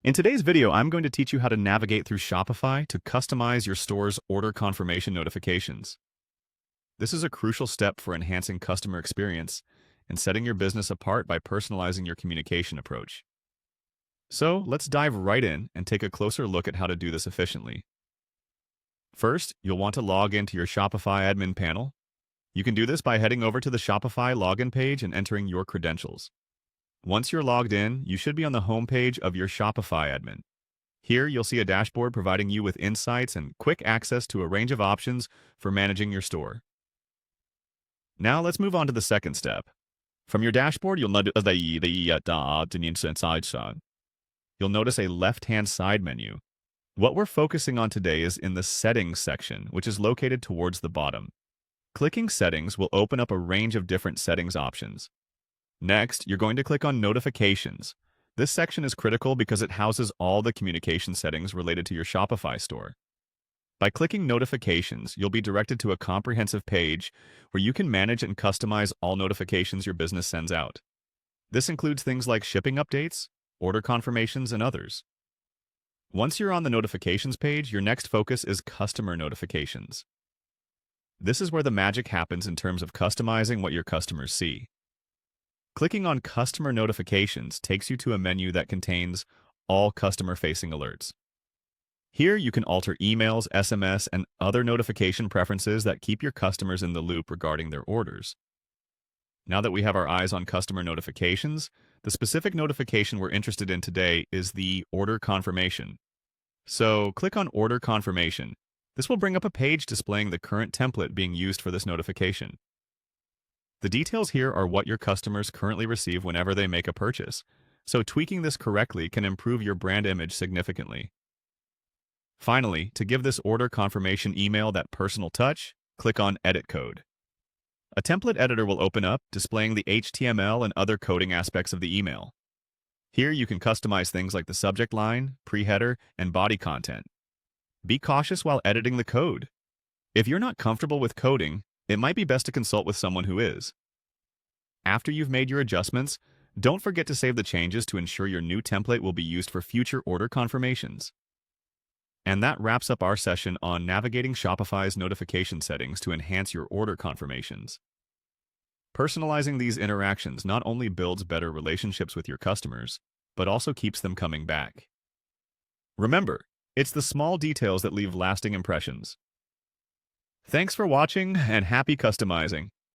In today's video, I'm going to teach you how to navigate through Shopify to customize your store's order confirmation notifications. This is a crucial step for enhancing customer experience and setting your business apart by personalizing your communication approach. So let's dive right in and take a closer look at how to do this efficiently. First, you'll want to log into your Shopify admin panel. You can do this by heading over to the Shopify login page and entering your credentials. Once you're logged in, you should be on the home page of your Shopify admin. Here, you'll see a dashboard providing you with insights and quick access to a range of options for managing your store. Now, let's move on to the second step. From your dashboard, you'll notice a left-hand side menu. What we're focusing on today is in the Settings section, which is located towards the bottom. Clicking Settings will open up a range of different settings options. Next, you're going to click on Notifications. This section is critical because it houses all the communication settings related to your Shopify store. By clicking Notifications, you'll be directed to a comprehensive page where you can manage and customize all notifications your business sends out. This includes things like shipping updates, order confirmations, and others. Once you're on the Notifications page, your next focus is Customer Notifications. This is where the magic happens in terms of customizing what your customers see. Clicking on Customer Notifications takes you to a menu that contains all customer-facing alerts. Here, you can alter emails, SMS, and other notification preferences that keep your customers in the loop regarding their orders. Now that we have our eyes on customer notifications, the specific notification we're interested in today is the order confirmation. So, click on Order Confirmation. This will bring up a page displaying the current template being used for this notification. The details here are what your customers currently receive whenever they make a purchase, so tweaking this correctly can improve your brand image significantly. Finally, to give this order confirmation email that personal touch, click on Edit Code. A template editor will open up, displaying the HTML and other coding aspects of the email. Here you can customize things like the subject line, pre-header, and body content. Be cautious while editing the code. If you're not comfortable with coding, it might be best to consult with someone who is. After you've made your adjustments, don't forget to save the changes to ensure your new template will be used for future order confirmations. And that wraps up our session on navigating Shopify's notification settings to enhance your order confirmations. Personalizing these interactions not only builds better relationships with your customers, but also keeps them coming back. Remember, it's the small details that leave lasting impressions. Thanks for watching and happy customizing.